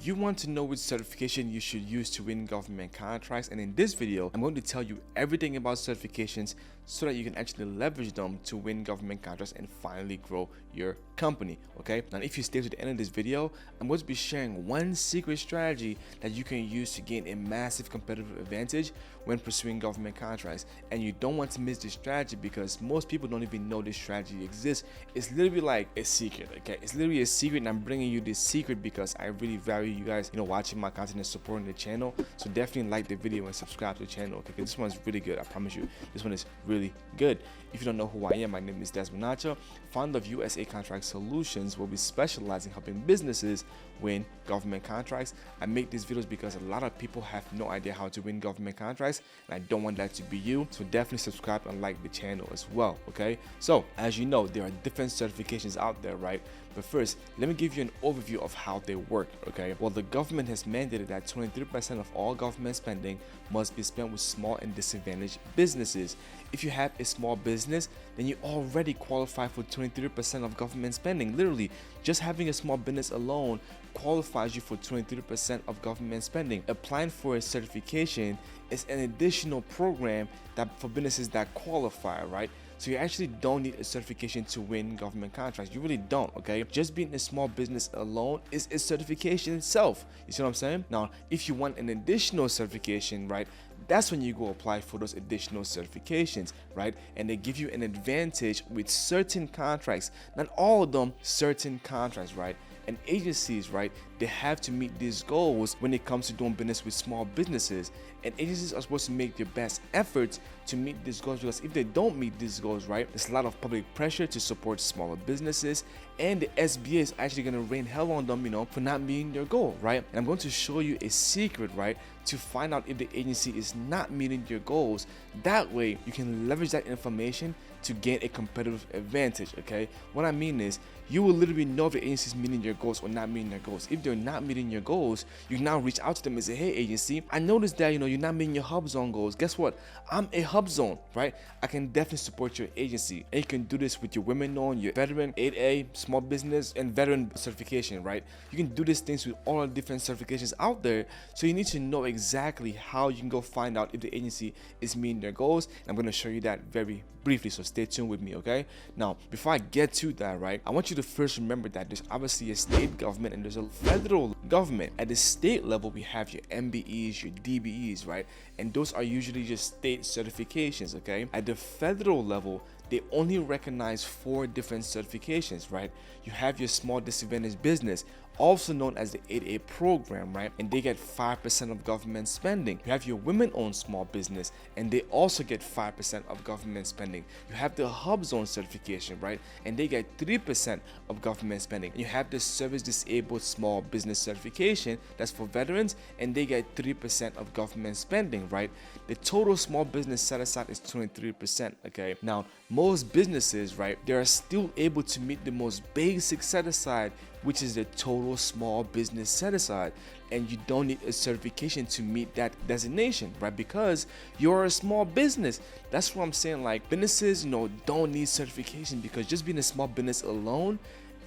You want to know which certification you should use to win government contracts, and in this video I'm going to tell you everything about certifications so that you can actually leverage them to win government contracts and finally grow your company. Okay, now if you stay to the end of this video, I'm going to be sharing one secret strategy that you can use to gain a massive competitive advantage when pursuing government contracts. And you don't want to miss this strategy because most people don't even know this strategy exists. It's literally like a secret. Okay, it's literally a secret, and I'm bringing you this secret because I really value you guys, watching my content and supporting the channel. So definitely like the video and subscribe to the channel. Okay, this one's really good. I promise you, this one is really good. If you don't know who I am, my name is Desmond Nacho, founder of USA Contract Solutions, where we specialize in helping businesses win government contracts. I make these videos because a lot of people have no idea how to win government contracts, and I don't want that to be you. So definitely subscribe and like the channel as well. Okay, so as you know, there are different certifications out there, right? But first, let me give you an overview of how they work. Okay, well, the government has mandated that 23% of all government spending must be spent with small and disadvantaged businesses. If you have a small business, then you already qualify for 23% of government spending. Literally, just having a small business alone qualifies you for 23% of government spending. Applying for a certification is an additional program that for businesses that qualify, right? So you actually don't need a certification to win government contracts. You really don't, okay? Just being a small business alone is a certification itself. You see what I'm saying? Now, if you want an additional certification, right, that's when you go apply for those additional certifications, right? And they give you an advantage with certain contracts, not all of them, certain contracts, right? And agencies, right, they have to meet these goals when it comes to doing business with small businesses. And agencies are supposed to make their best efforts to meet these goals, because if they don't meet these goals, right, there's a lot of public pressure to support smaller businesses, and the SBA is actually going to rain hell on them, for not meeting their goal, right? And I'm going to show you a secret, right, to find out if the agency is not meeting your goals. That way you can leverage that information to gain a competitive advantage. Okay, what I mean is, you will literally know if the agency is meeting your goals or not meeting their goals. If they're not meeting your goals, you can now reach out to them and say, hey agency, I noticed that you're not meeting your hub zone goals. Guess what? I'm a hub zone, right? I can definitely support your agency. And you can do this with your women-owned, your veteran, 8A, small business, and veteran certification, right? You can do these things with all the different certifications out there. So you need to know exactly how you can go find out if the agency is meeting their goals. And I'm going to show you that very briefly, so stay tuned with me. Okay, now before I get to that, right, I want you to first remember that there's obviously a state government and there's a federal government. At the state level, we have your MBEs, your DBEs, right, and those are usually just state certifications. Okay, at the federal level, they only recognize 4 different certifications, right? You have your small disadvantaged business, also known as the 8A program, right? And they get 5% of government spending. You have your women-owned small business, and they also get 5% of government spending. You have the hub zone certification, right? And they get 3% of government spending. You have the service disabled small business certification, that's for veterans, and they get 3% of government spending, right? The total small business set aside is 23%. Okay, now most businesses, right, they are still able to meet the most basic set aside, which is the total small business set aside. And you don't need a certification to meet that designation, right? Because you're a small business. That's what I'm saying. Like, businesses, don't need certification, because just being a small business alone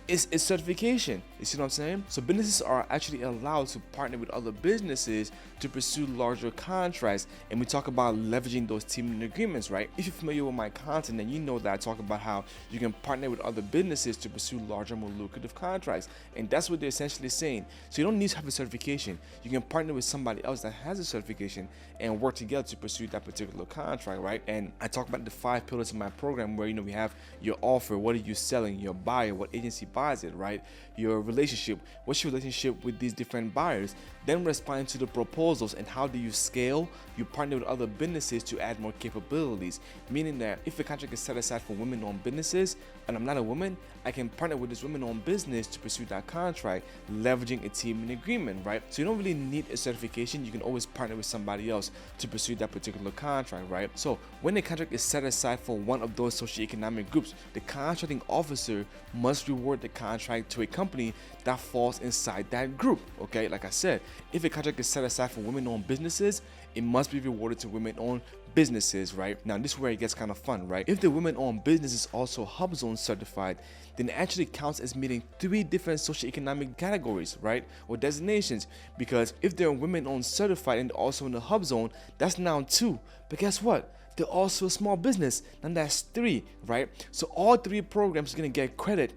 is a certification. You see what I'm saying? So businesses are actually allowed to partner with other businesses to pursue larger contracts, and we talk about leveraging those teaming agreements, right? If you're familiar with my content, then you know that I talk about how you can partner with other businesses to pursue larger, more lucrative contracts, and that's what they're essentially saying. So you don't need to have a certification. You can partner with somebody else that has a certification and work together to pursue that particular contract, right? And I talk about the 5 pillars of my program, where we have your offer, what are you selling, your buyer, what agency buys it, right? Your relationship, what's your relationship with these different buyers, then responding to the proposals, and how do you scale? You partner with other businesses to add more capabilities, meaning that if a contract is set aside for women-owned businesses and I'm not a woman, I can partner with this women-owned business to pursue that contract, leveraging a teaming agreement, right? So you don't really need a certification. You can always partner with somebody else to pursue that particular contract, right? So when a contract is set aside for one of those socioeconomic groups, the contracting officer must reward the contract to a company that falls inside that group. Okay, like I said, if a contract is set aside for women-owned businesses, it must be rewarded to women-owned businesses, right? Now this is where it gets kind of fun, right? If the women-owned business is also HubZone certified, then it actually counts as meeting 3 different socioeconomic categories, right? Or designations. Because if they're women-owned certified and also in the HubZone, that's now 2. But guess what? They're also a small business, and that's 3, right? So all 3 programs are gonna get credit,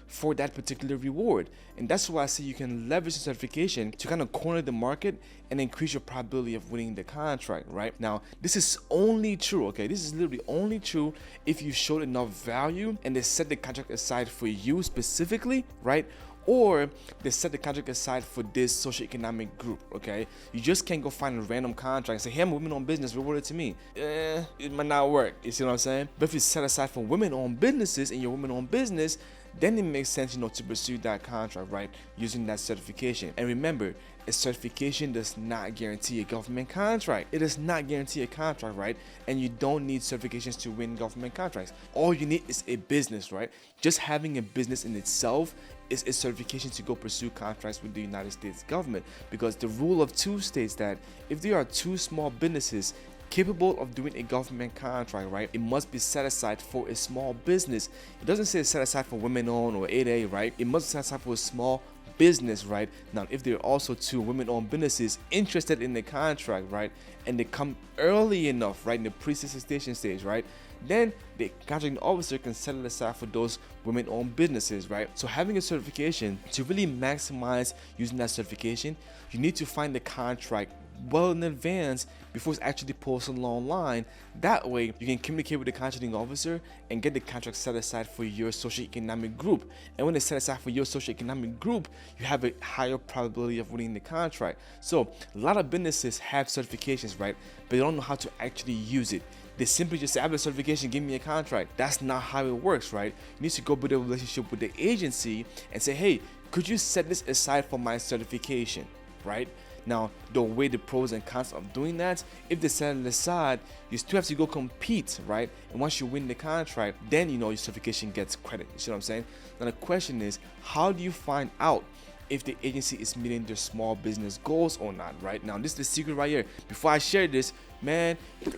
for that particular reward. And that's why I say you can leverage the certification to kind of corner the market and increase your probability of winning the contract, right? Now, this is only true, okay? This is literally only true if you showed enough value and they set the contract aside for you specifically, right? Or they set the contract aside for this socioeconomic group, okay? You just can't go find a random contract and say, hey, I'm a women-owned business, reward it to me. It might not work, you see what I'm saying? But if you set aside for women-owned businesses and your women-owned business, then it makes sense, to pursue that contract, right? Using that certification. And remember, a certification does not guarantee a government contract. It does not guarantee a contract, right? And you don't need certifications to win government contracts. All you need is a business, right? Just having a business in itself is a certification to go pursue contracts with the United States government, because the rule of 2 states that if there are 2 small businesses capable of doing a government contract, right, it must be set aside for a small business. It doesn't say set aside for women-owned or 8A, right? It must be set aside for a small business, right? Now, if there are also 2 women-owned businesses interested in the contract, right, and they come early enough, right, in the pre-solicitation stage, right, then the contracting officer can set it aside for those women-owned businesses, right? So having a certification, to really maximize using that certification, you need to find the contract well in advance before it's actually posted online. That way you can communicate with the contracting officer and get the contract set aside for your socioeconomic group. And when it's set aside for your socioeconomic group, you have a higher probability of winning the contract. So a lot of businesses have certifications, right, but they don't know how to actually use it. They simply just say, I have a certification, give me a contract. That's not how it works, right? You need to go build a relationship with the agency and say, hey, could you set this aside for my certification, right? Now, don't weigh the pros and cons of doing that. If they set it aside, you still have to go compete, right? And once you win the contract, then your certification gets credit. You see what I'm saying? Now the question is, how do you find out if the agency is meeting their small business goals or not, right? Now, this is the secret right here. Before I share this, man,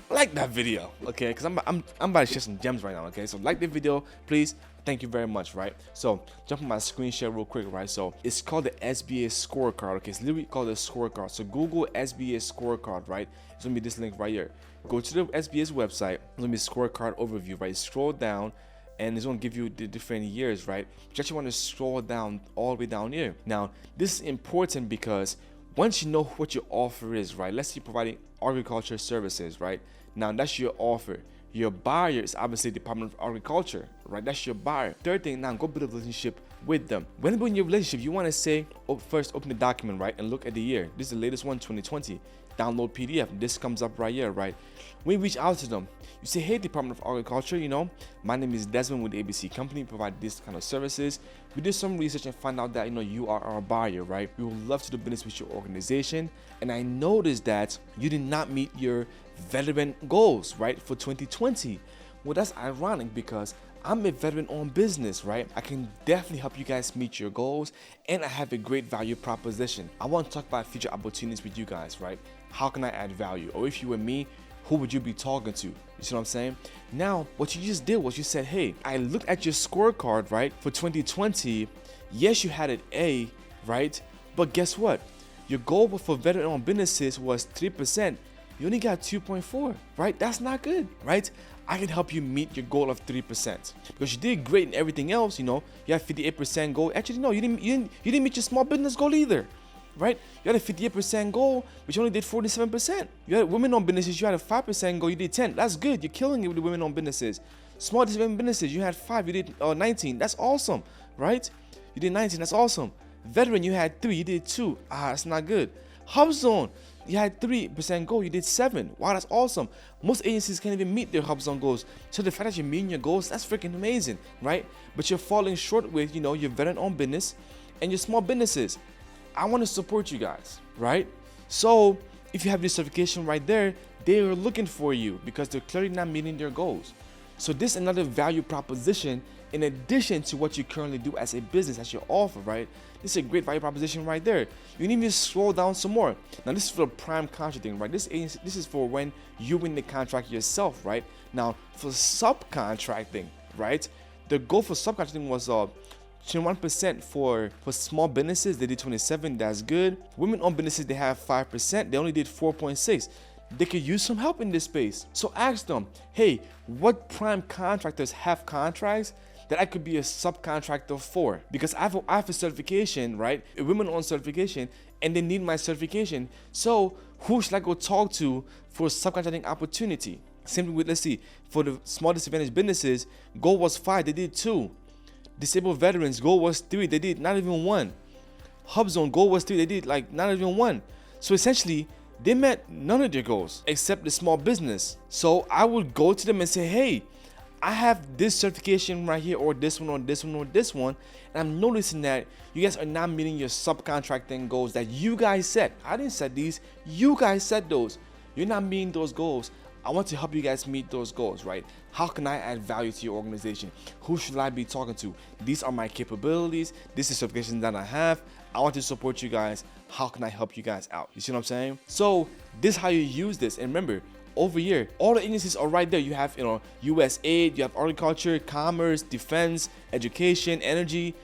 like that video, okay? Because I'm about to share some gems right now, okay? So like the video, please. Thank you very much, right? So jump on my screen share real quick, right? So it's called the SBA Scorecard, okay? It's literally called the scorecard. So Google SBA Scorecard, right? It's gonna be this link right here. Go to the SBA's website. It's gonna be scorecard overview, right? Scroll down, and it's going to give you the different years, right? But you actually want to scroll down all the way down here. Now, this is important because once you know what your offer is, right? Let's say you're providing agriculture services, right? Now, that's your offer. Your buyer is obviously the Department of Agriculture, right? That's your buyer. Third thing, now go build a relationship with them. When building your relationship, you want to say, first open the document, right? And look at the year. This is the latest one, 2020. Download PDF. This comes up right here, right? When you reach out to them, you say, hey, Department of Agriculture, my name is Desmond with the ABC Company, provide this kind of services. We did some research and find out that, you are our buyer, right? We would love to do business with your organization. And I noticed that you did not meet your veteran goals, right, for 2020. Well, that's ironic because I'm a veteran-owned business, right? I can definitely help you guys meet your goals, and I have a great value proposition. I want to talk about future opportunities with you guys, right? How can I add value? Or if you were me, who would you be talking to? You see what I'm saying? Now, what you just did was you said, hey, I looked at your scorecard, right, for 2020. Yes, you had an A, right? But guess what? Your goal for veteran-owned businesses was 3%. You only got 2.4, right? That's not good, right? I can help you meet your goal of 3% because you did great in everything else. You had 58% goal. Actually, no, you didn't meet your small business goal either, right? You had a 58% goal, but you only did 47%. You had women-owned businesses. You had a 5% goal. You did 10. That's good. You're killing it with the women-owned businesses. Small businesses. You had 5. You did 19. That's awesome, right? You did 19. That's awesome. Veteran, you had 3. You did 2. That's not good. HubZone. You had 3% goal, you did 7. Wow, that's awesome. Most agencies can't even meet their HubZone goals. So the fact that you're meeting your goals, that's freaking amazing, right? But you're falling short with, your veteran-owned business and your small businesses. I want to support you guys, right? So if you have this certification right there, they are looking for you because they're clearly not meeting their goals. So this is another value proposition in addition to what you currently do as a business, as your offer, right? This is a great value proposition right there. You need to scroll down some more. Now, this is for the prime contracting, right? This is for when you win the contract yourself, right? Now, for subcontracting, right? The goal for subcontracting was 21% for small businesses. They did 27. That's good. Women-owned businesses, they have 5%. They only did 4.6. They could use some help in this space. So ask them, hey, what prime contractors have contracts that I could be a subcontractor for? Because I have a certification, right? A women-owned certification, and they need my certification. So who should I go talk to for a subcontracting opportunity? Simply with, let's see, for the small disadvantaged businesses, goal was 5, they did 2. Disabled veterans, goal was 3, they did not even 1. Hub zone, goal was 3, they did like not even 1. So essentially, they met none of their goals except the small business. So I would go to them and say, hey, I have this certification right here, or this one, or this one, or this one, and I'm noticing that you guys are not meeting your subcontracting goals that you guys set. I didn't set these, you guys set those. You're not meeting those goals. I want to help you guys meet those goals, right? How can I add value to your organization? Who should I be talking to? These are my capabilities. This is certifications that I have. I want to support you guys. How can I help you guys out? You see what I'm saying? So this is how you use this. And remember, over here, all the agencies are right there. You have, USAID, you have agriculture, commerce, defense, education, energy.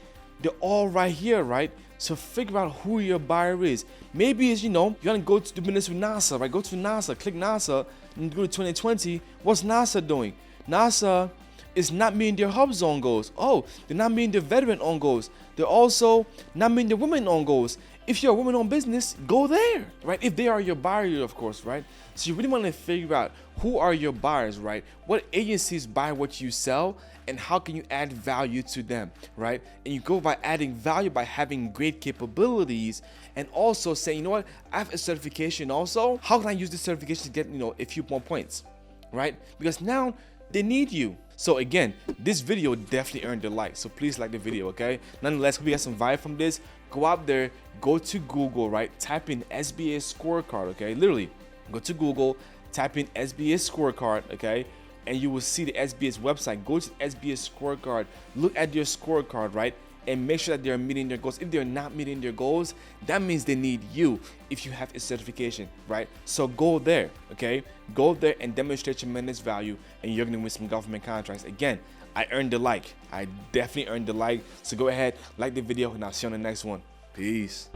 They're all right here, right? So figure out who your buyer is. Maybe it's, you want to go to do business with NASA, right? Go to NASA, click NASA, and go to 2020. What's NASA doing? NASA is not meeting their hub zone goals. Oh, they're not meeting their veteran-owned goals. They're also not meeting their women-owned goals. If you're a woman-owned business, go there, right? If they are your buyer, of course, right? So you really want to figure out who are your buyers, right? What agencies buy what you sell, and how can you add value to them, right? And you go by adding value by having great capabilities, and also saying, you know what, I have a certification also. How can I use this certification to get, a few more points, right? Because now they need you. So again, this video definitely earned a like. So please like the video, okay? Nonetheless, hope you got some value from this. Go out there, go to Google, right? Type in SBA Scorecard, okay? Literally, go to Google, type in SBA Scorecard, okay? And you will see the SBA's website. Go to SBA Scorecard, look at your scorecard, right? And make sure that they're meeting their goals. If they're not meeting their goals, that means they need you if you have a certification, right? So go there, okay? Go there and demonstrate tremendous value, and you're gonna win some government contracts. Again, I earned the like. I definitely earned the like. So go ahead, like the video, and I'll see you on the next one. Peace.